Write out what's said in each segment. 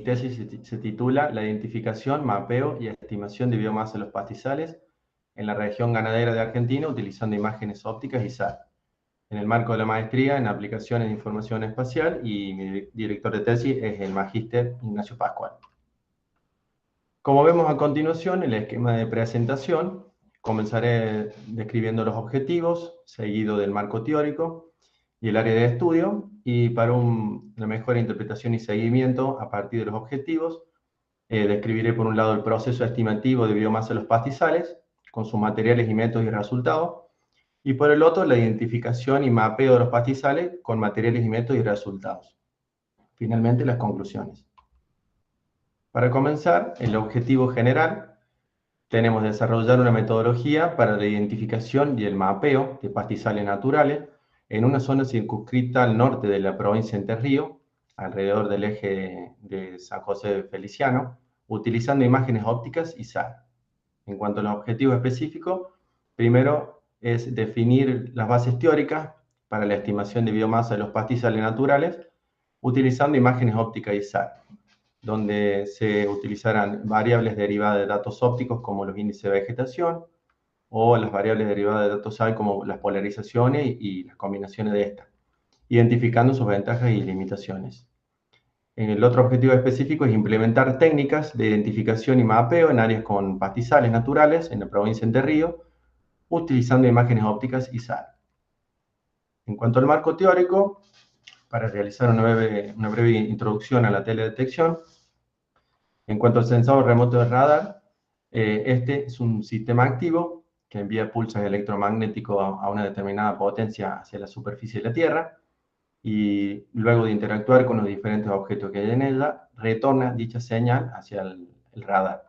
tesis se titula La identificación, mapeo y estimación de biomasa de los pastizales en la región ganadera de Argentina utilizando imágenes ópticas y SAR, en el marco de la maestría en aplicaciones de información espacial, y mi director de tesis es el magíster Ignacio Pascual. Como vemos a continuación, el esquema de presentación, comenzaré describiendo los objetivos, seguido del marco teórico y el área de estudio, y para una mejor interpretación y seguimiento a partir de los objetivos, describiré por un lado el proceso estimativo de biomasa de los pastizales, con sus materiales y métodos y resultados, y por el otro la identificación y mapeo de los pastizales con materiales y métodos y resultados. Finalmente, las conclusiones. Para comenzar, el objetivo general, tenemos desarrollar una metodología para la identificación y el mapeo de pastizales naturales en una zona circunscrita al norte de la provincia de Entre Ríos, alrededor del eje de San José Feliciano, utilizando imágenes ópticas y SAR. En cuanto a los objetivos específicos, primero es definir las bases teóricas para la estimación de biomasa de los pastizales naturales, utilizando imágenes ópticas y SAR, donde se utilizarán variables derivadas de datos ópticos como los índices de vegetación, o las variables derivadas de datos SAR como las polarizaciones y las combinaciones de estas, identificando sus ventajas y limitaciones. El otro objetivo específico es implementar técnicas de identificación y mapeo en áreas con pastizales naturales en la provincia de Entre Ríos, utilizando imágenes ópticas y SAR. En cuanto al marco teórico, para realizar una breve introducción a la teledetección, en cuanto al sensor remoto de radar, este es un sistema activo que envía pulsos electromagnéticos a una determinada potencia hacia la superficie de la Tierra, y luego de interactuar con los diferentes objetos que hay en ella, retorna dicha señal hacia el radar.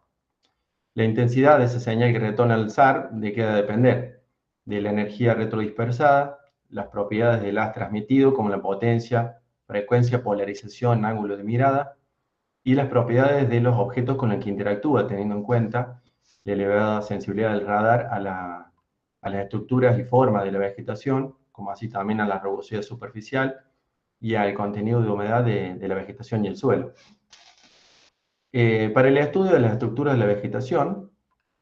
La intensidad de esa señal que retorna al SAR queda a depender de la energía retrodispersada, las propiedades del haz transmitido como la potencia, frecuencia, polarización, ángulo de mirada, y las propiedades de los objetos con los que interactúa, teniendo en cuenta la elevada sensibilidad del radar a las estructuras y formas de la vegetación, como así también a la rugosidad superficial y al contenido de humedad de la vegetación y el suelo. Para el estudio de las estructuras de la vegetación,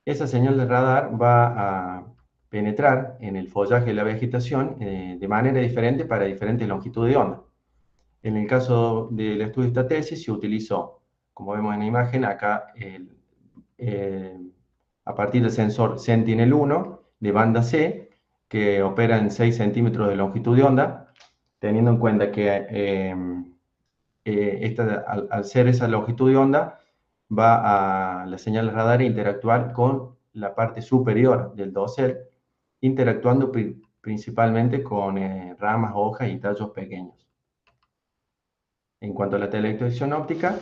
esa señal de radar va a penetrar en el follaje de la vegetación de manera diferente para diferentes longitudes de onda. En el caso del estudio de esta tesis se utilizó, como vemos en la imagen, acá a partir del sensor Sentinel-1 de banda C, que opera en 6 centímetros de longitud de onda, teniendo en cuenta que al ser esa longitud de onda, va a la señal radar a interactuar con la parte superior del dosel, interactuando principalmente con ramas, hojas y tallos pequeños. En cuanto a la teledetección óptica,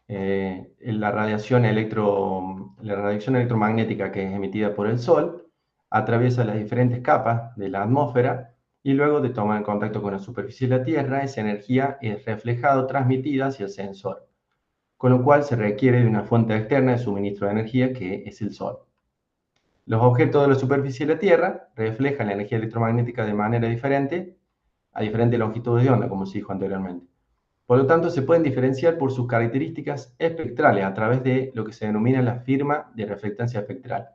la radiación electromagnética que es emitida por el Sol atraviesa las diferentes capas de la atmósfera, y luego de tomar contacto con la superficie de la Tierra, esa energía es reflejada o transmitida hacia el sensor, con lo cual se requiere de una fuente externa de suministro de energía que es el Sol. Los objetos de la superficie de la Tierra reflejan la energía electromagnética de manera diferente, a diferentes longitudes de onda, como se dijo anteriormente. Por lo tanto, se pueden diferenciar por sus características espectrales a través de lo que se denomina la firma de reflectancia espectral.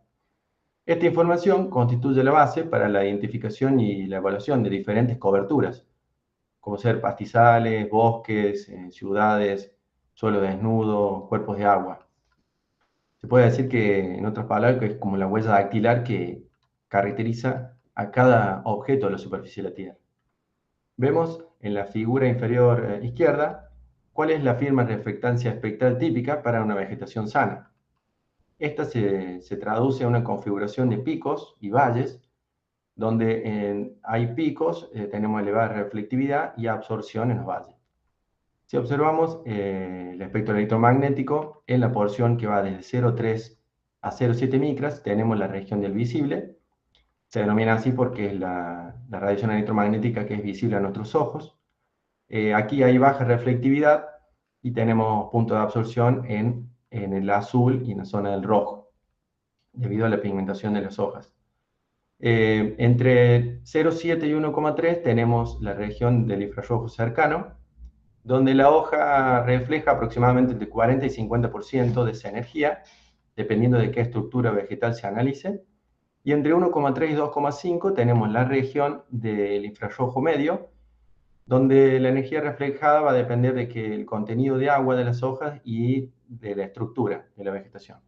Esta información constituye la base para la identificación y la evaluación de diferentes coberturas, como ser pastizales, bosques, ciudades, suelo desnudo, cuerpos de agua. Se puede decir que, en otras palabras, que es como la huella dactilar que caracteriza a cada objeto de la superficie de la Tierra. Vemos en la figura inferior izquierda cuál es la firma de reflectancia espectral típica para una vegetación sana. Esta se traduce a una configuración de picos y valles, donde hay picos, tenemos elevada reflectividad y absorción en los valles. Si observamos el espectro electromagnético, en la porción que va desde 0,3 a 0,7 micras, tenemos la región del visible. Se denomina así porque es la radiación electromagnética que es visible a nuestros ojos. Aquí hay baja reflectividad y tenemos puntos de absorción en el azul y en la zona del rojo, debido a la pigmentación de las hojas. Entre 0,7 y 1,3 tenemos la región del infrarrojo cercano, donde la hoja refleja aproximadamente entre 40 y 50% de esa energía, dependiendo de qué estructura vegetal se analice. Y entre 1,3 y 2,5 tenemos la región del infrarrojo medio, donde la energía reflejada va a depender del contenido de agua de las hojas y de la estructura de la vegetación.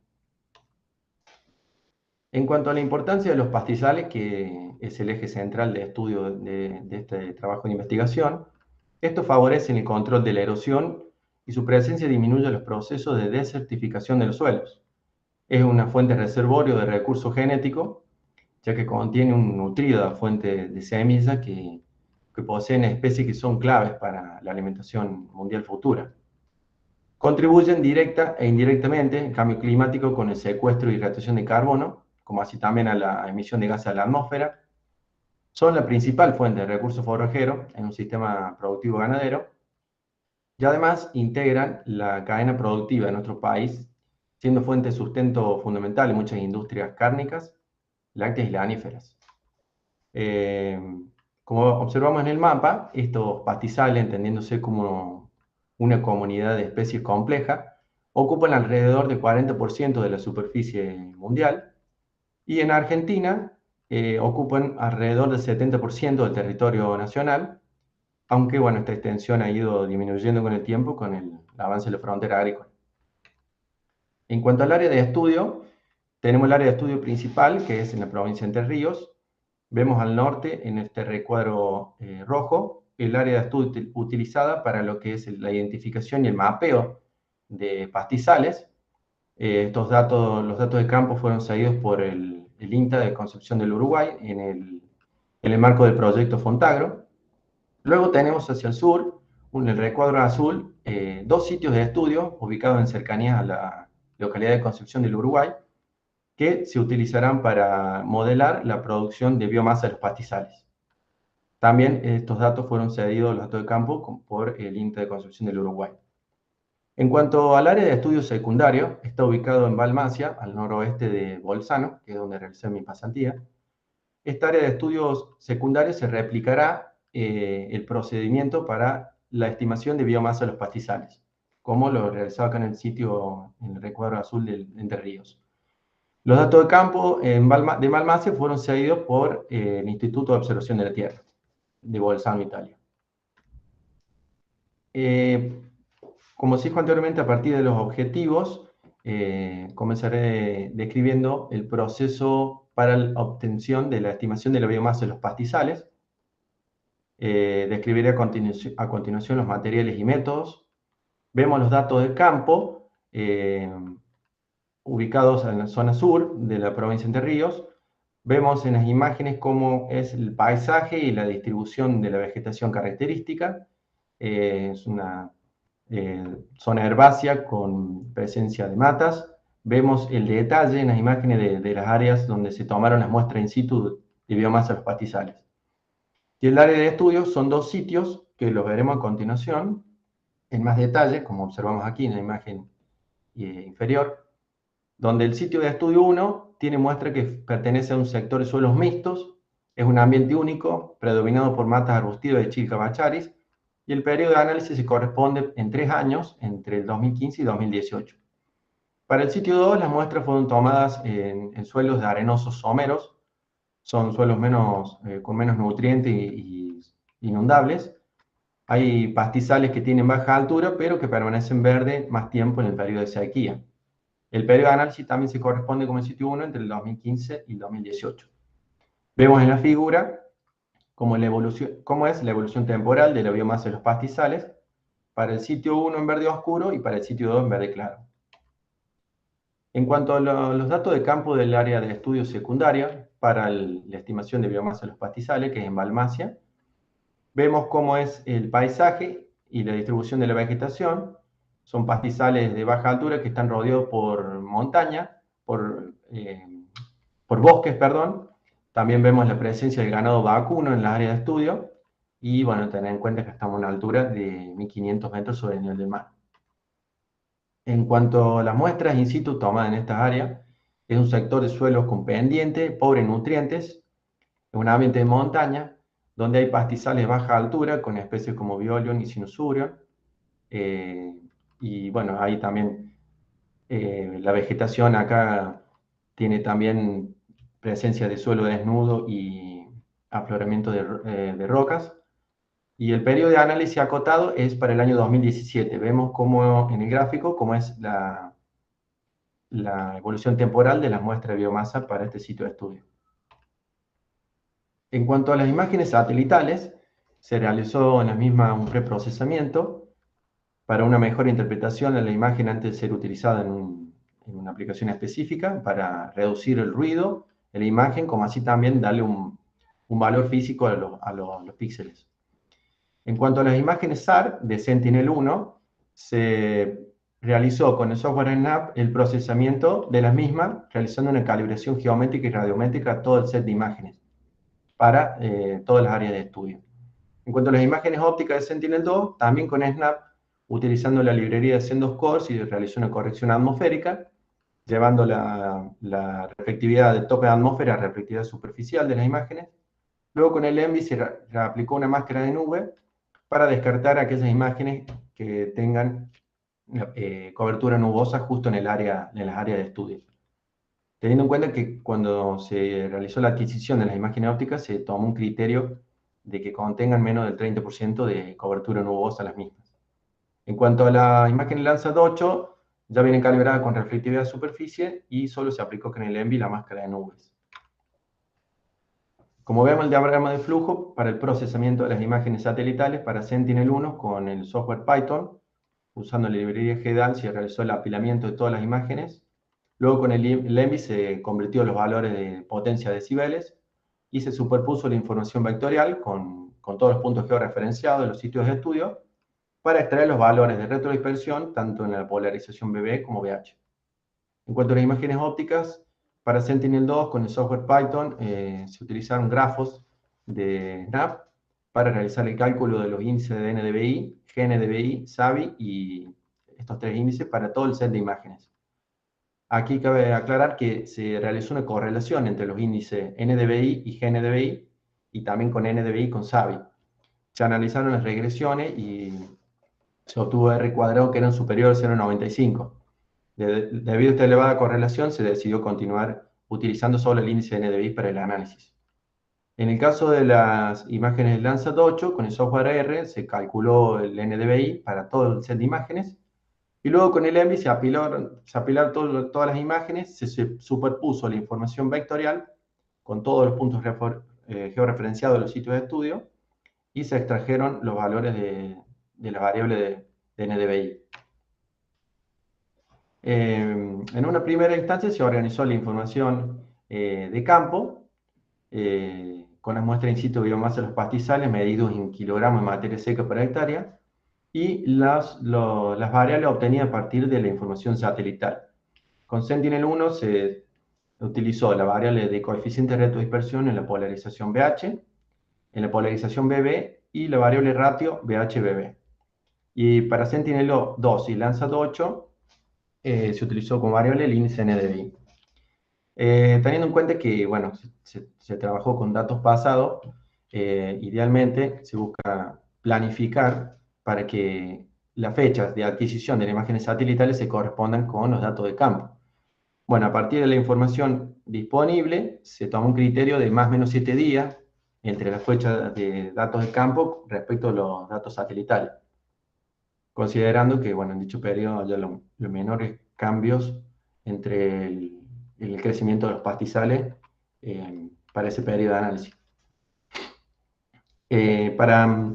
En cuanto a la importancia de los pastizales, que es el eje central de estudio de este trabajo de investigación, estos favorecen el control de la erosión y su presencia disminuye los procesos de desertificación de los suelos. Es una fuente reservorio de recursos genéticos, ya que contiene una nutrida fuente de semillas que poseen especies que son claves para la alimentación mundial futura. Contribuyen directa e indirectamente al cambio climático con el secuestro y hidratación de carbono, como así también a la emisión de gases a la atmósfera. Son la principal fuente de recursos forrajeros en un sistema productivo ganadero y además integran la cadena productiva de nuestro país, siendo fuente de sustento fundamental en muchas industrias cárnicas, lácteas y laníferas. Como observamos en el mapa, estos pastizales, entendiéndose como una comunidad de especies compleja, ocupan alrededor del 40% de la superficie mundial y en Argentina ocupan alrededor del 70% del territorio nacional, aunque bueno, esta extensión ha ido disminuyendo con el tiempo con el avance de la frontera agrícola. En cuanto al área de estudio, tenemos el área de estudio principal, que es en la provincia de Entre Ríos. Vemos al norte, en este recuadro rojo, el área de estudio utilizada para lo que es la identificación y el mapeo de pastizales. Los datos de campo fueron seguidos por el INTA de Concepción del Uruguay en el marco del proyecto Fontagro. Luego tenemos hacia el sur, en el recuadro azul, dos sitios de estudio ubicados en cercanías a la localidad de Concepción del Uruguay, que se utilizarán para modelar la producción de biomasa de los pastizales. También estos datos fueron cedidos, los datos de campo, por el INTA de Concepción del Uruguay. En cuanto al área de estudio secundario, está ubicado en Balmacia, al noroeste de Bolzano, que es donde realicé mi pasantía. Esta área de estudios secundarios se replicará el procedimiento para la estimación de biomasa de los pastizales, como lo realizado acá en el sitio, en el recuadro azul de Entre Ríos. Los datos de campo de Balmacia fueron cedidos por el Instituto de Observación de la Tierra, de Bolzano, Italia. Como se dijo anteriormente, a partir de los objetivos, comenzaré describiendo el proceso para la obtención de la estimación de la biomasa de los pastizales. Describiré a continuación los materiales y métodos. Vemos los datos de campo, ubicados en la zona sur de la provincia de Entre Ríos. Vemos en las imágenes cómo es el paisaje y la distribución de la vegetación característica. Es una zona herbácea con presencia de matas. Vemos el detalle en las imágenes de las áreas donde se tomaron las muestras in situ de biomasa de los pastizales. Y el área de estudio son dos sitios que los veremos a continuación en más detalle, como observamos aquí en la imagen inferior, donde el sitio de estudio 1 tiene muestra que pertenece a un sector de suelos mixtos, es un ambiente único, predominado por matas arbustivas de Chilca bacharis, y el periodo de análisis se corresponde en 3 años, entre el 2015 y 2018. Para el sitio 2, las muestras fueron tomadas en suelos de arenosos someros, son suelos con menos nutrientes y inundables. Hay pastizales que tienen baja altura, pero que permanecen verdes más tiempo en el periodo de sequía. El periodo de análisis también se corresponde con el sitio 1 entre el 2015 y el 2018. Vemos en la figura cómo es la evolución temporal de la biomasa de los pastizales para el sitio 1 en verde oscuro y para el sitio 2 en verde claro. En cuanto a los datos de campo del área de estudio secundaria para la estimación de biomasa de los pastizales, que es en Balmacia, vemos cómo es el paisaje y la distribución de la vegetación. Son pastizales de baja altura que están rodeados por montaña, por bosques, perdón. También vemos la presencia del ganado vacuno en la área de estudio. Y bueno, tener en cuenta que estamos a una altura de 1500 metros sobre el nivel del mar. En cuanto a las muestras in situ tomadas en estas áreas, es un sector de suelos con pendiente, pobre en nutrientes, un ambiente de montaña, donde hay pastizales de baja altura con especies como Violium y Sinusurium. Y bueno, ahí también la vegetación acá tiene también presencia de suelo desnudo y afloramiento de rocas. Y el periodo de análisis acotado es para el año 2017. Vemos cómo en el gráfico cómo es la evolución temporal de las muestras de biomasa para este sitio de estudio. En cuanto a las imágenes satelitales, se realizó en la misma un preprocesamiento para una mejor interpretación de la imagen antes de ser utilizada en una aplicación específica para reducir el ruido de la imagen, como así también darle un valor físico a los píxeles. En cuanto a las imágenes SAR de Sentinel-1, se realizó con el software NNAP el procesamiento de las mismas, realizando una calibración geométrica y radiométrica a todo el set de imágenes para todas las áreas de estudio. En cuanto a las imágenes ópticas de Sentinel-2, también con SNAP, utilizando la librería de Sendoscore, se realizó una corrección atmosférica, llevando la reflectividad del tope de atmósfera a reflectividad superficial de las imágenes. Luego con el ENVI se aplicó una máscara de nube para descartar aquellas imágenes que tengan cobertura nubosa justo en las áreas de estudio. Teniendo en cuenta que cuando se realizó la adquisición de las imágenes ópticas se tomó un criterio de que contengan menos del 30% de cobertura nubosa las mismas. En cuanto a la imagen Landsat 8, ya viene calibrada con reflectividad de superficie y solo se aplicó con el ENVI la máscara de nubes. Como vemos el diagrama de flujo para el procesamiento de las imágenes satelitales para Sentinel-1 con el software Python, usando la librería GDAL se realizó el apilamiento de todas las imágenes. Luego con el ENVI se convirtió los valores de potencia a decibeles y se superpuso la información vectorial con todos los puntos georreferenciados de los sitios de estudio para extraer los valores de retrodispersión tanto en la polarización BB como BH. En cuanto a las imágenes ópticas, para Sentinel-2 con el software Python se utilizaron grafos de NAP para realizar el cálculo de los índices de NDVI, GNDVI, SAVI y estos tres índices para todo el set de imágenes. Aquí cabe aclarar que se realizó una correlación entre los índices NDVI y GNDVI y también con NDVI con SAVI. Se analizaron las regresiones y se obtuvo R cuadrado que eran superiores a 0,95. Debido a esta elevada correlación, se decidió continuar utilizando solo el índice NDVI para el análisis. En el caso de las imágenes del Landsat 8, con el software R se calculó el NDVI para todo el set de imágenes, y luego con el ENVI se apilaron todas las imágenes, se superpuso la información vectorial con todos los puntos georreferenciados de los sitios de estudio, y se extrajeron los valores de la variable de NDVI. En una primera instancia se organizó la información de campo, con las muestras in situ de biomasa de los pastizales medidos en kilogramos de materia seca por hectárea, y las variables obtenidas a partir de la información satelital. Con Sentinel-1 se utilizó la variable de coeficiente de retrodispersión en la polarización BH, en la polarización BB y la variable ratio BH-BB. Y para Sentinel-2 y Landsat 8 se utilizó como variable el índice NDVI. Teniendo en cuenta que, bueno, se trabajó con datos pasados, idealmente se busca planificar para que las fechas de adquisición de las imágenes satelitales se correspondan con los datos de campo. Bueno, a partir de la información disponible, se toma un criterio de más o menos 7 días entre las fechas de datos de campo respecto a los datos satelitales, considerando que, bueno, en dicho periodo haya los menores cambios entre el crecimiento de los pastizales para ese periodo de análisis. Para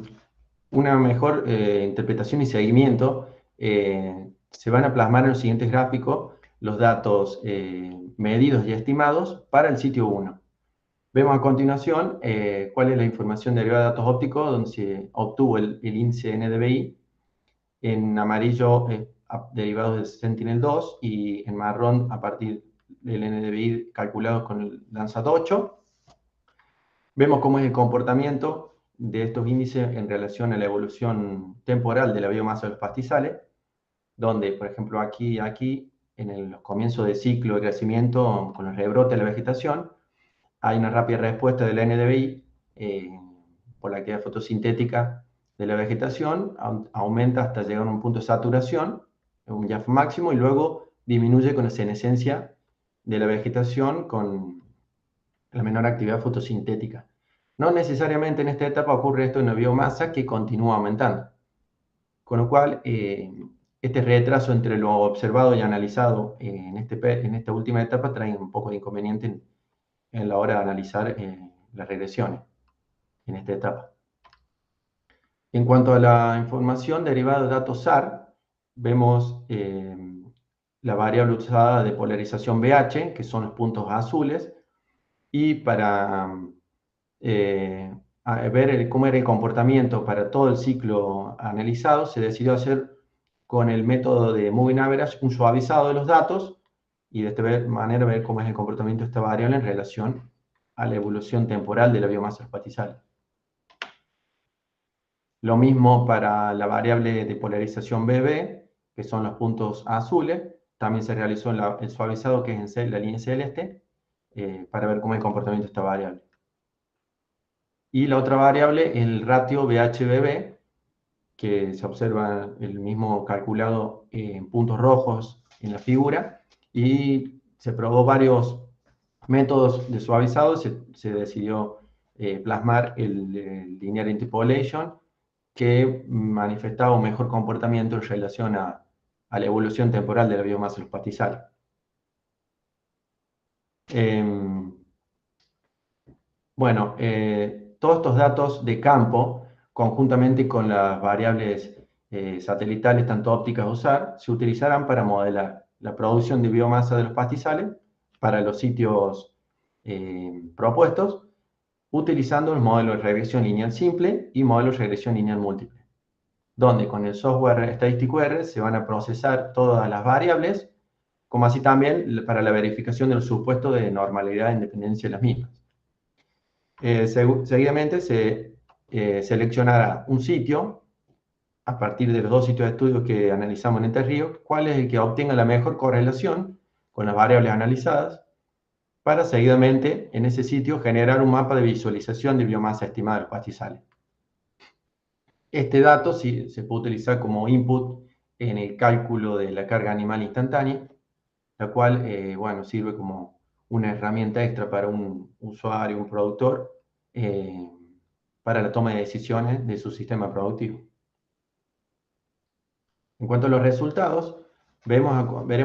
una mejor interpretación y seguimiento, se van a plasmar en los siguientes gráficos los datos medidos y estimados para el sitio 1. Vemos a continuación cuál es la información derivada de datos ópticos, donde se obtuvo el índice NDVI, en amarillo derivados del Sentinel-2 y en marrón a partir del NDVI calculado con el Landsat 8. Vemos cómo es el comportamiento de estos índices en relación a la evolución temporal de la biomasa de los pastizales, donde, por ejemplo, aquí en los comienzos de ciclo de crecimiento con el rebrote de la vegetación, hay una rápida respuesta del NDVI por la actividad fotosintética de la vegetación aumenta hasta llegar a un punto de saturación, un IAF máximo, y luego disminuye con la senescencia de la vegetación con la menor actividad fotosintética. No necesariamente en esta etapa ocurre esto en la biomasa, que continúa aumentando. Con lo cual, este retraso entre lo observado y analizado en esta última etapa trae un poco de inconveniente en la hora de analizar las regresiones en esta etapa. En cuanto a la información derivada de datos SAR, vemos la variable usada de polarización BH, que son los puntos azules, y para ver cómo era el comportamiento para todo el ciclo analizado, se decidió hacer con el método de Moving Average un suavizado de los datos y de esta manera ver cómo es el comportamiento de esta variable en relación a la evolución temporal de la biomasa pastizal. Lo mismo para la variable de polarización BB, que son los puntos azules. También se realizó el suavizado, que es en la línea celeste, para ver cómo es el comportamiento de esta variable. Y la otra variable, el ratio BH-BB, que se observa el mismo calculado en puntos rojos en la figura, y se probó varios métodos de suavizado. Se decidió plasmar el Linear Interpolation, que manifestaba un mejor comportamiento en relación a la evolución temporal de la biomasa de los pastizales. Bueno, todos estos datos de campo, conjuntamente con las variables satelitales, tanto ópticas o SAR, se utilizarán para modelar la producción de biomasa de los pastizales para los sitios propuestos, utilizando el modelo de regresión lineal simple y modelo de regresión lineal múltiple, donde con el software estadístico R se van a procesar todas las variables, como así también para la verificación de los supuestos de normalidad e independencia de las mismas. Seguidamente se seleccionará un sitio a partir de los dos sitios de estudio que analizamos en Entre Ríos, cuál es el que obtenga la mejor correlación con las variables analizadas, para seguidamente en ese sitio generar un mapa de visualización de biomasa estimada de los pastizales. Este dato sí se puede utilizar como input en el cálculo de la carga animal instantánea, la cual bueno, sirve como una herramienta extra para un usuario, un productor, para la toma de decisiones de su sistema productivo. En cuanto a los resultados, veremos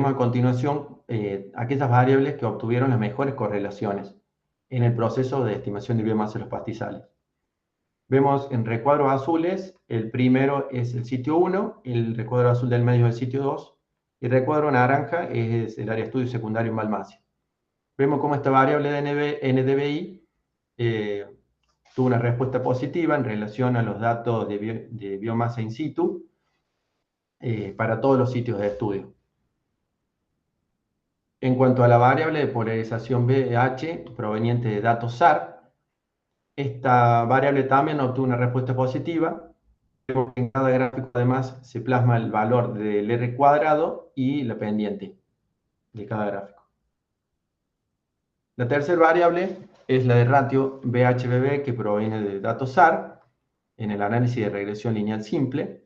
a continuación aquellas variables que obtuvieron las mejores correlaciones en el proceso de estimación de biomasa de los pastizales. Vemos en recuadros azules, el primero es el sitio 1, el recuadro azul del medio es el sitio 2, y el recuadro naranja es el área de estudio secundario en Balmaceda. Vemos cómo esta variable de NDVI tuvo una respuesta positiva en relación a los datos de biomasa in situ para todos los sitios de estudio. En cuanto a la variable de polarización BH proveniente de datos SAR, esta variable también obtuvo una respuesta positiva. En cada gráfico además se plasma el valor del R cuadrado y la pendiente de cada gráfico. La tercera variable es la de ratio BH-BB, que proviene de datos SAR. En el análisis de regresión lineal simple,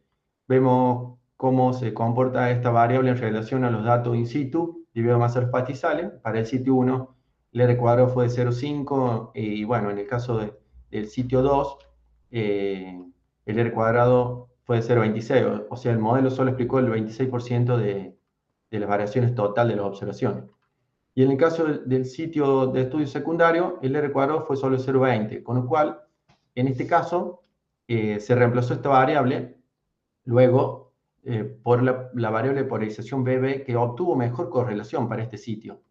vemos cómo se comporta esta variable en relación a los datos in situ de biomasa de los pastizales. Para el sitio 1, el R cuadrado fue de 0,5, y bueno, en el caso del sitio 2, el R cuadrado fue de 0,26, o sea, el modelo solo explicó el 26% de las variaciones total de las observaciones. Y en el caso del sitio de estudio secundario, el R cuadrado fue solo 0,20, con lo cual, en este caso, se reemplazó esta variable luego por la variable de polarización BB, que obtuvo mejor correlación para este sitio.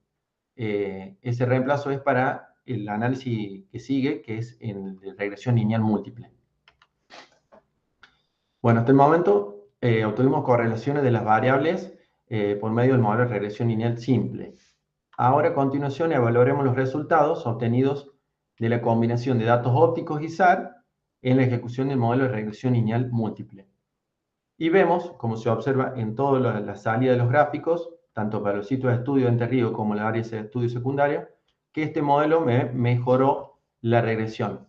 Ese reemplazo es para el análisis que sigue, que es en regresión lineal múltiple. Bueno, hasta el momento obtuvimos correlaciones de las variables por medio del modelo de regresión lineal simple. Ahora, a continuación, evaluaremos los resultados obtenidos de la combinación de datos ópticos y SAR en la ejecución del modelo de regresión lineal múltiple. Y vemos, como se observa en toda la salida de los gráficos, tanto para los sitios de estudio de Entre Ríos como la área de estudio secundaria, que este modelo mejoró la regresión.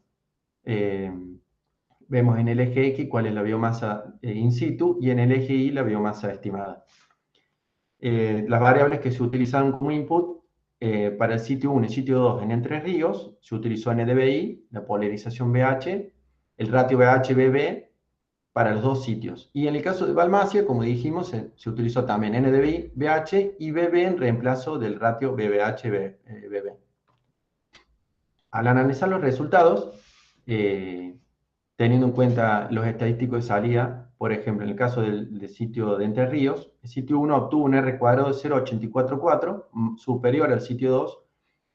vemos en el eje X cuál es la biomasa in situ y en el eje Y la biomasa estimada. Las variables que se utilizaron como input para el sitio 1 y sitio 2 en Entre Ríos, se utilizó NDVI, la polarización BH, el ratio BH-BB para los dos sitios. Y en el caso de Balmaceda, como dijimos, se utilizó también NDVI, BH y BB en reemplazo del ratio BBH-BB. Al analizar los resultados, teniendo en cuenta los estadísticos de salida, por ejemplo, en el caso del sitio de Entre Ríos, el sitio 1 obtuvo un R cuadrado de 0,844, superior al sitio 2,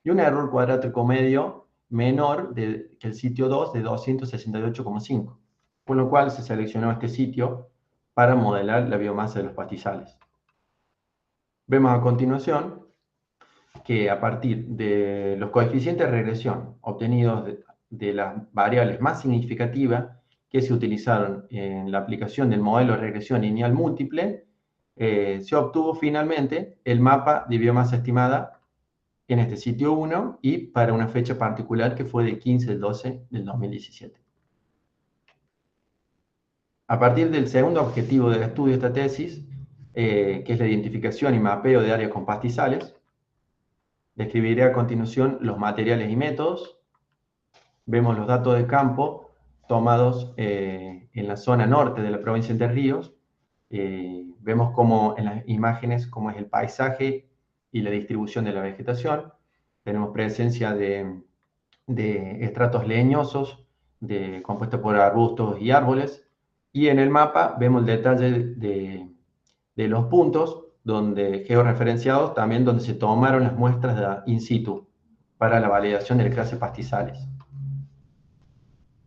y un error cuadrático medio menor que el sitio 2 de 268,5, por lo cual se seleccionó este sitio para modelar la biomasa de los pastizales. Vemos a continuación que a partir de los coeficientes de regresión obtenidos de las variables más significativas que se utilizaron en la aplicación del modelo de regresión lineal múltiple, se obtuvo finalmente el mapa de biomasa estimada en este sitio 1 y para una fecha particular que fue del 15/12 del 2017. A partir del segundo objetivo del estudio de esta tesis, que es la identificación y mapeo de áreas con pastizales, describiré a continuación los materiales y métodos. Vemos los datos de campo tomados en la zona norte de la provincia de Entre Ríos. Vemos como en las imágenes cómo es el paisaje y la distribución de la vegetación. Tenemos presencia de estratos leñosos compuestos por arbustos y árboles. Y en el mapa vemos el detalle de los puntos georreferenciados, también donde se tomaron las muestras in situ para la validación de la clase pastizales.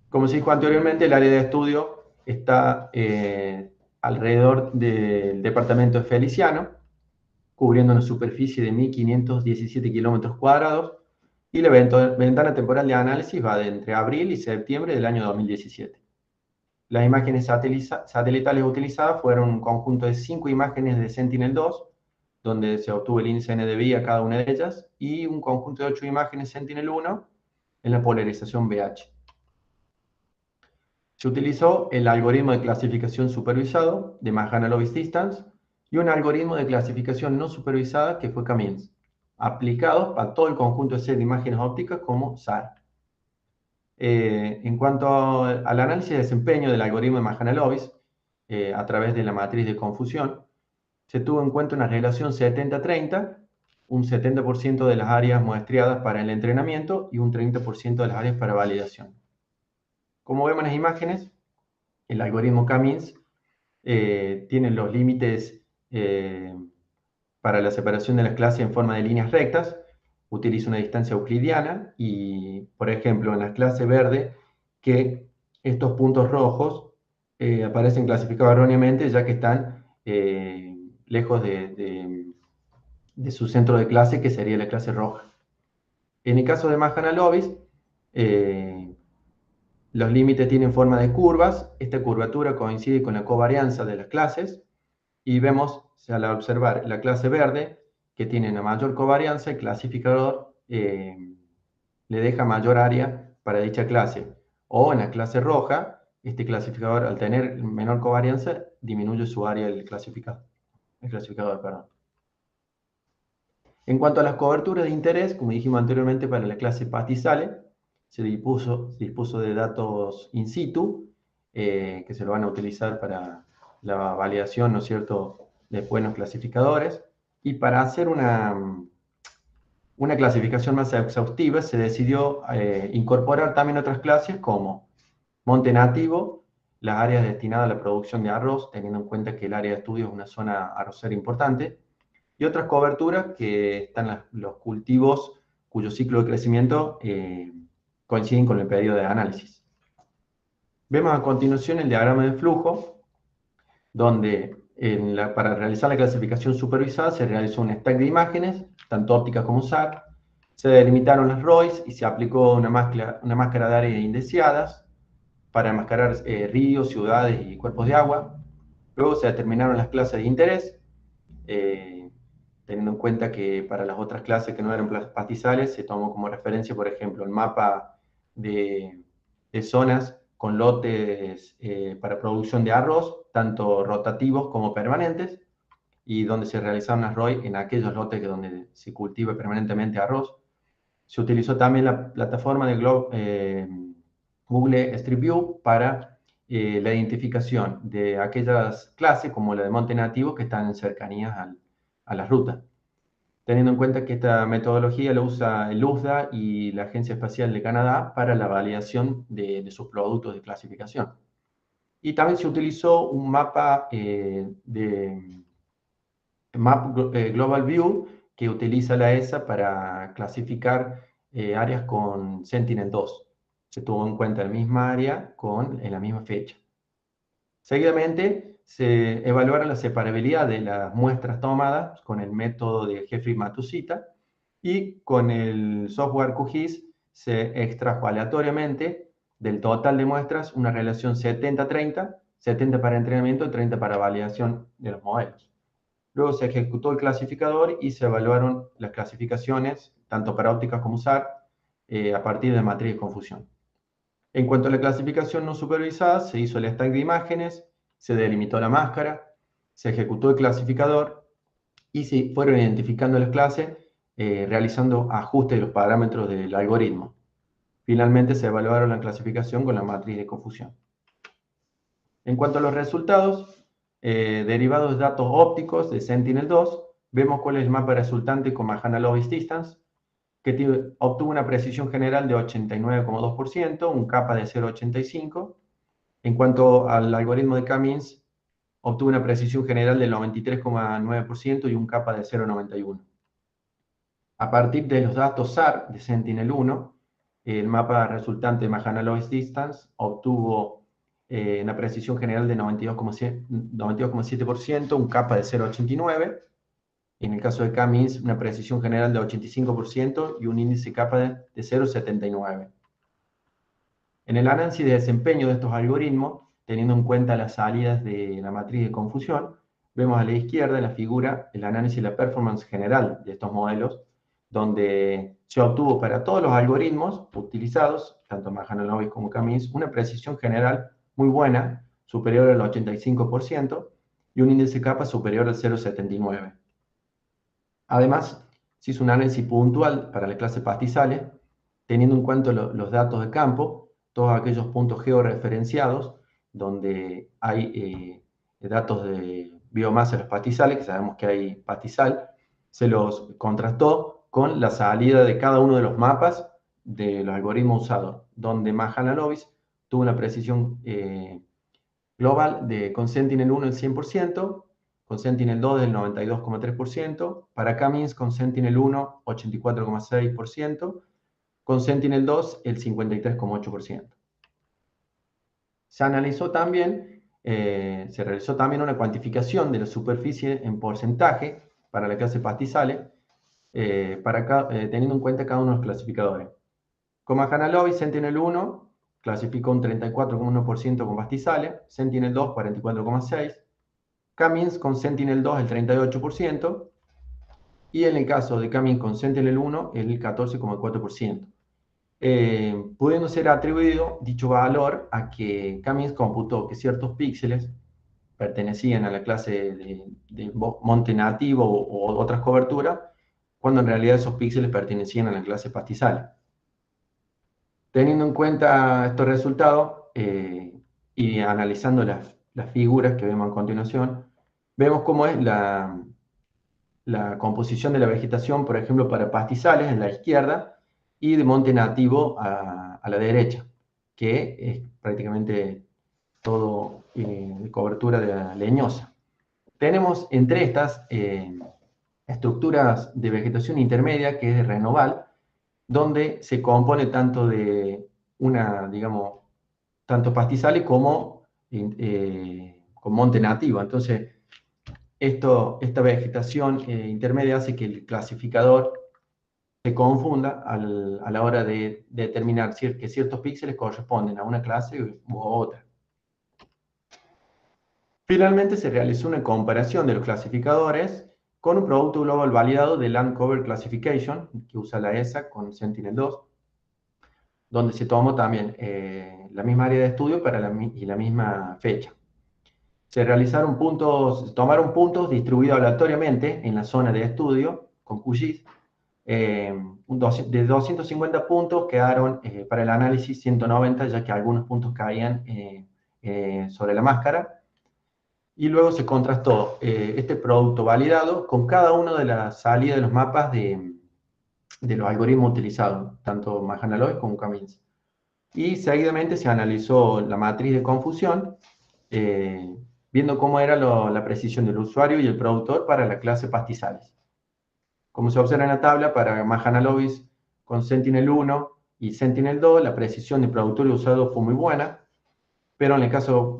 Como se dijo anteriormente, el área de estudio está alrededor del departamento de Feliciano, cubriendo una superficie de 1.517 kilómetros cuadrados, y la ventana temporal de análisis va de entre abril y septiembre del año 2017. Las imágenes satelitales utilizadas fueron un conjunto de 5 imágenes de Sentinel-2, donde se obtuvo el índice NDVI a cada una de ellas, y un conjunto de 8 imágenes Sentinel-1 en la polarización BH. Se utilizó el algoritmo de clasificación supervisado de Mahalanobis Distance y un algoritmo de clasificación no supervisada que fue CAMINS, aplicados para todo el conjunto de series de imágenes ópticas como SAR. En cuanto al análisis de desempeño del algoritmo de Mahalanobis, a través de la matriz de confusión, se tuvo en cuenta una relación 70-30, un 70% de las áreas muestreadas para el entrenamiento y un 30% de las áreas para validación. Como vemos en las imágenes, el algoritmo CAMINS tiene los límites para la separación de las clases en forma de líneas rectas, utiliza una distancia euclidiana y, por ejemplo, en la clase verde, que estos puntos rojos aparecen clasificados erróneamente ya que están lejos de su centro de clase, que sería la clase roja. En el caso de Mahalanobis, los límites tienen forma de curvas. Esta curvatura coincide con la covarianza de las clases y vemos, al observar la clase verde, que tiene una mayor covarianza, el clasificador le deja mayor área para dicha clase. O en la clase roja, este clasificador, al tener menor covarianza, disminuye su área del clasificador. En cuanto a las coberturas de interés, como dijimos anteriormente, para la clase pastizales, se dispuso de datos in situ, que se lo van a utilizar para la validación, ¿no es cierto?, de buenos clasificadores. Y para hacer una clasificación más exhaustiva, se decidió incorporar también otras clases como monte nativo, las áreas destinadas a la producción de arroz, teniendo en cuenta que el área de estudio es una zona arrocera importante, y otras coberturas que están los cultivos cuyo ciclo de crecimiento coinciden con el periodo de análisis. Vemos a continuación el diagrama de flujo, donde para realizar la clasificación supervisada se realizó un stack de imágenes, tanto ópticas como SAR, se delimitaron las ROIs y se aplicó una máscara de áreas indeseadas para enmascarar ríos, ciudades y cuerpos de agua. Luego se determinaron las clases de interés, teniendo en cuenta que para las otras clases que no eran pastizales se tomó como referencia, por ejemplo, el mapa de zonas con lotes para producción de arroz, tanto rotativos como permanentes, y donde se realizaron las ROI en aquellos lotes donde se cultiva permanentemente arroz. Se utilizó también la plataforma de Google Street View para la identificación de aquellas clases, como la de monte nativo, que están en cercanías a las rutas. Teniendo en cuenta que esta metodología la usa el USDA y la Agencia Espacial de Canadá para la validación de sus productos de clasificación. Y también se utilizó un mapa Global View que utiliza la ESA para clasificar áreas con Sentinel-2. Se tuvo en cuenta la misma área en la misma fecha. Seguidamente, se evaluaron la separabilidad de las muestras tomadas con el método de Jeffrey-Matsushita, y con el software QGIS se extrajo aleatoriamente del total de muestras una relación 70-30, 70 para entrenamiento y 30 para validación de los modelos. Luego se ejecutó el clasificador y se evaluaron las clasificaciones, tanto para ópticas como SAR, a partir de matriz de confusión. En cuanto a la clasificación no supervisada, se hizo el stack de imágenes, se delimitó la máscara, se ejecutó el clasificador y se fueron identificando las clases, realizando ajustes de los parámetros del algoritmo. Finalmente se evaluaron la clasificación con la matriz de confusión. En cuanto a los resultados, derivados de datos ópticos de Sentinel-2, vemos cuál es el mapa resultante con Mahalanobis Distance, que obtuvo una precisión general de 89,2%, un kappa de 0,85. En cuanto al algoritmo de Cummins, obtuvo una precisión general del 93,9% y un kappa de 0,91. A partir de los datos SAR de Sentinel-1, el mapa resultante de Mahalanobis Distance obtuvo una precisión general de 92,7%, un kappa de 0,89. En el caso de Cummins, una precisión general de 85% y un índice kappa de 0,79. En el análisis de desempeño de estos algoritmos, teniendo en cuenta las salidas de la matriz de confusión, vemos a la izquierda en la figura el análisis de la performance general de estos modelos, donde se obtuvo para todos los algoritmos utilizados, tanto Mahalanobis como Cummins, una precisión general muy buena, superior al 85%, y un índice kappa superior al 0,79. Además, se hizo un análisis puntual para la clase pastizales, teniendo en cuenta los datos de campo, todos aquellos puntos georreferenciados, donde hay datos de biomasa de los pastizales, que sabemos que hay pastizal, se los contrastó con la salida de cada uno de los mapas de los algoritmos usados, donde Mahalanobis tuvo una precisión global con Sentinel-1 el 100%, con Sentinel-2 del 92,3%, para Cummins con Sentinel-1 84,6%, con Sentinel-2 el 53,8%. Se analizó también, se realizó también una cuantificación de la superficie en porcentaje para la clase pastizales, teniendo en cuenta cada uno de los clasificadores. Con Mahalanobis, Sentinel-1 clasificó un 34,1% con pastizales, Sentinel-2 44,6%, Cummins con Sentinel-2 el 38%, y en el caso de Cummins con Sentinel-1 el 14,4%. Pudiendo ser atribuido dicho valor a que Cummins computó que ciertos píxeles pertenecían a la clase de monte nativo o otras coberturas, cuando en realidad esos píxeles pertenecían a la clase pastizal. Teniendo en cuenta estos resultados y analizando las figuras que vemos a continuación, vemos cómo es la composición de la vegetación, por ejemplo, para pastizales en la izquierda y de monte nativo a la derecha, que es prácticamente todo de cobertura leñosa. Tenemos entre estas estructuras de vegetación intermedia, que es de renoval, donde se compone tanto de tanto pastizales como con monte nativo. Entonces, esta vegetación intermedia hace que el clasificador se confunda a la hora de determinar que ciertos píxeles corresponden a una clase u otra. Finalmente, se realizó una comparación de los clasificadores con un producto global validado de Land Cover Classification, que usa la ESA con Sentinel-2, donde se tomó también la misma área de estudio para y la misma fecha. Se realizaron puntos, tomaron puntos distribuidos aleatoriamente en la zona de estudio con QGIS. De 250 puntos quedaron para el análisis 190, ya que algunos puntos caían sobre la máscara. Y luego se contrastó este producto validado con cada una de las salidas de los mapas de los algoritmos utilizados, tanto Mahalanobis como K-means. Y seguidamente se analizó la matriz de confusión, viendo cómo era la precisión del usuario y el productor para la clase pastizales. Como se observa en la tabla, para Mahalanobis con Sentinel-1 y Sentinel-2, la precisión del productor y usuario fue muy buena, pero en el caso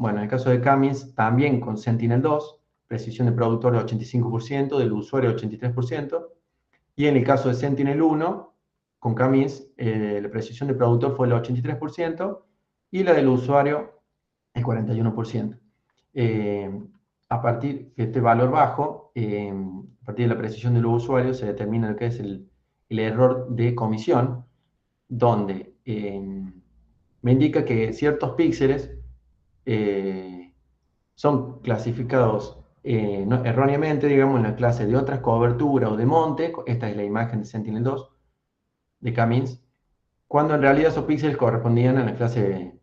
de K-means, también con Sentinel-2, precisión del productor de 85%, del usuario 83%, y en el caso de Sentinel-1, con K-means, la precisión del productor fue el 83% y la del usuario el 41%. A partir de este valor bajo, a partir de la precisión de los usuarios, se determina lo que es el error de comisión, donde me indica que ciertos píxeles son clasificados erróneamente, digamos, en la clase de otras coberturas o de monte. Esta es la imagen de Sentinel-2 de K-means, cuando en realidad esos píxeles correspondían a la clase,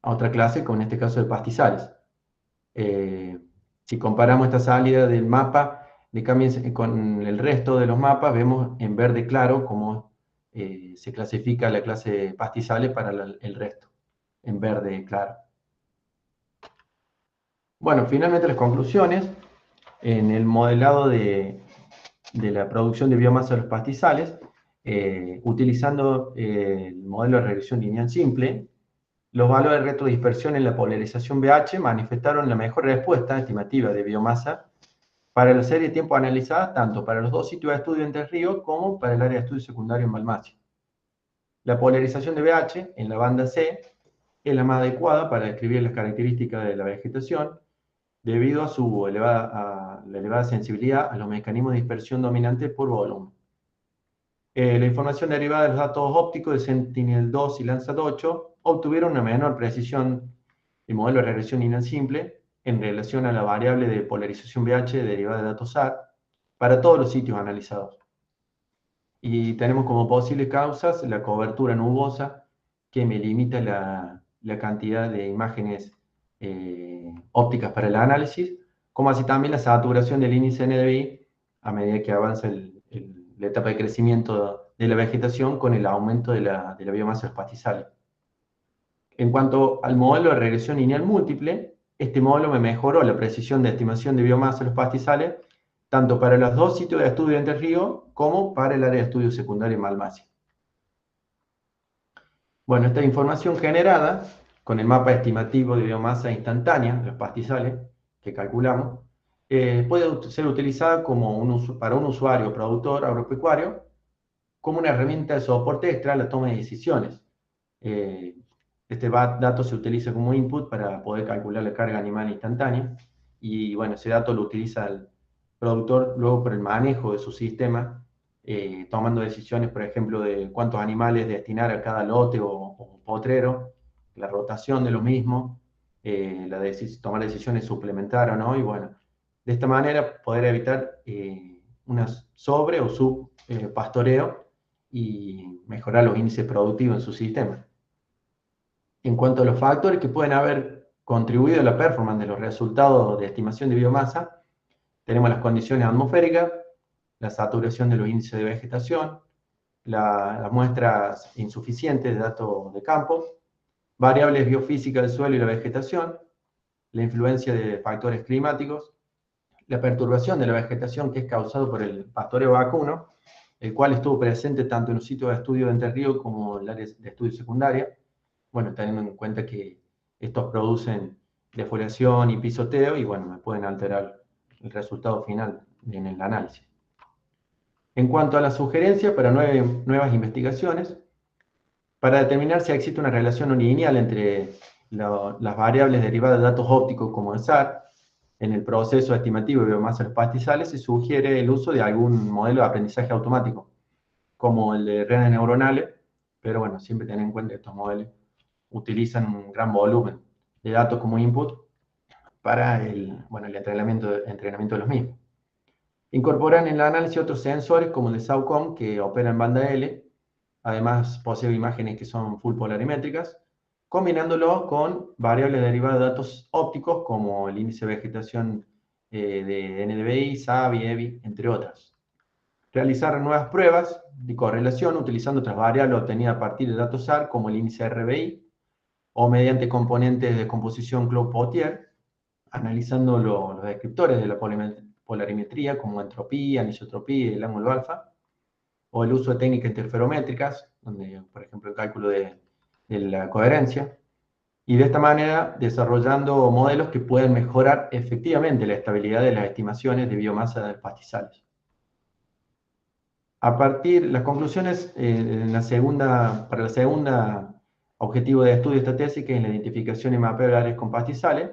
a otra clase, como en este caso de pastizales. Si comparamos esta salida del mapa de K-means con el resto de los mapas, vemos en verde claro cómo se clasifica la clase de pastizales para el resto, en verde claro. Bueno, finalmente las conclusiones. En el modelado de la producción de biomasa de los pastizales, utilizando el modelo de regresión lineal simple, los valores de retrodispersión en la polarización BH manifestaron la mejor respuesta estimativa de biomasa para la serie de tiempo analizada, tanto para los dos sitios de estudio en Entre Ríos como para el área de estudio secundario en Balmaceda. La polarización de BH en la banda C es la más adecuada para describir las características de la vegetación, debido a la elevada sensibilidad a los mecanismos de dispersión dominantes por volumen. La información derivada de los datos ópticos de Sentinel-2 y Landsat-8 obtuvieron una menor precisión del modelo de regresión lineal simple en relación a la variable de polarización BH derivada de datos SAR para todos los sitios analizados. Y tenemos como posibles causas la cobertura nubosa, que me limita la cantidad de imágenes ópticas para el análisis, como así también la saturación del índice NDVI a medida que avanza la etapa de crecimiento de la vegetación con el aumento de la biomasa de los pastizales. En cuanto al modelo de regresión lineal múltiple, este modelo me mejoró la precisión de estimación de biomasa de los pastizales, tanto para los dos sitios de estudio de Entre Ríos como para el área de estudio secundario en Balmaceda. Bueno, esta información generada con el mapa estimativo de biomasa instantánea de los pastizales que calculamos, puede ser utilizada para un usuario o productor agropecuario como una herramienta de soporte extra a la toma de decisiones. Este dato se utiliza como input para poder calcular la carga animal instantánea, y bueno, ese dato lo utiliza el productor luego para el manejo de su sistema, tomando decisiones, por ejemplo, de cuántos animales destinar a cada lote o potrero, la rotación de lo mismo, tomar decisiones suplementar o no, y bueno, de esta manera poder evitar una sobre o sub pastoreo y mejorar los índices productivos en su sistema. En cuanto a los factores que pueden haber contribuido a la performance de los resultados de estimación de biomasa, tenemos las condiciones atmosféricas, la saturación de los índices de vegetación, las muestras insuficientes de datos de campo, variables biofísicas del suelo y la vegetación, la influencia de factores climáticos, la perturbación de la vegetación que es causado por el pastoreo vacuno, el cual estuvo presente tanto en los sitios de estudio de Entre Ríos como en el área de estudio secundaria. Bueno, teniendo en cuenta que estos producen defoliación y pisoteo y bueno, me pueden alterar el resultado final en el análisis. En cuanto a las sugerencias para nuevas investigaciones, para determinar si existe una relación no lineal entre las variables derivadas de datos ópticos como el SAR en el proceso estimativo de biomasa de los pastizales, se sugiere el uso de algún modelo de aprendizaje automático, como el de redes neuronales, pero bueno, siempre tener en cuenta que estos modelos utilizan un gran volumen de datos como input para el entrenamiento de los mismos. Incorporan en el análisis otros sensores como el de SAOCOM que opera en banda L, además posee imágenes que son full polarimétricas, combinándolo con variables derivadas de datos ópticos como el índice de vegetación de NDVI, SAVI, EVI, entre otras. Realizar nuevas pruebas de correlación utilizando otras variables obtenidas a partir de datos SAR como el índice RBI o mediante componentes de composición Claude-Pottier, analizando los descriptores de la polarimetría como entropía, anisotropía y el ángulo alfa, o el uso de técnicas interferométricas, donde, por ejemplo, el cálculo de la coherencia, y de esta manera desarrollando modelos que pueden mejorar efectivamente la estabilidad de las estimaciones de biomasa de pastizales. Las conclusiones para la segunda objetivo de estudio de esta tesis, que es la identificación y mapeo de áreas con pastizales,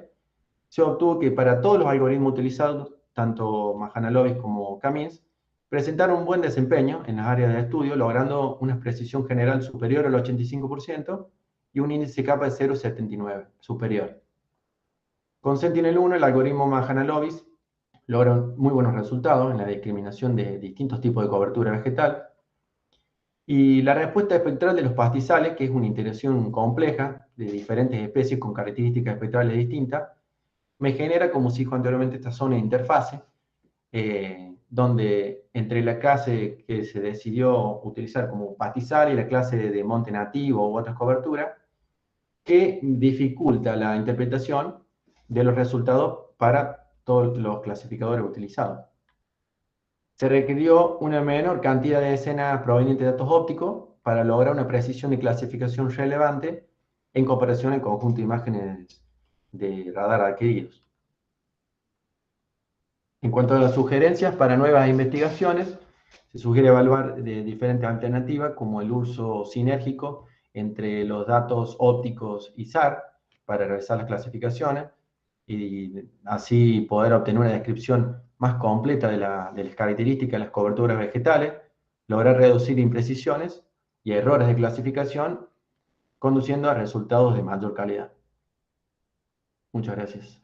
se obtuvo que para todos los algoritmos utilizados, tanto Mahalanobis como Camins, presentaron un buen desempeño en las áreas de estudio, logrando una precisión general superior al 85% y un índice capa de 0,79 superior. Con Sentinel-1, el algoritmo Mahalanobis logra muy buenos resultados en la discriminación de distintos tipos de cobertura vegetal. Y la respuesta espectral de los pastizales, que es una interacción compleja de diferentes especies con características espectrales distintas, me genera, como se dijo anteriormente, esta zona de interfase, donde entre la clase que se decidió utilizar como pastizal y la clase de monte nativo u otras coberturas, que dificulta la interpretación de los resultados para todos los clasificadores utilizados. Se requirió una menor cantidad de escenas provenientes de datos ópticos para lograr una precisión de clasificación relevante en comparación al conjunto de imágenes de radar adquiridos. En cuanto a las sugerencias para nuevas investigaciones, se sugiere evaluar diferentes alternativas como el uso sinérgico entre los datos ópticos y SAR para realizar las clasificaciones y así poder obtener una descripción más completa de las características de las coberturas vegetales, lograr reducir imprecisiones y errores de clasificación, conduciendo a resultados de mayor calidad. Muchas gracias.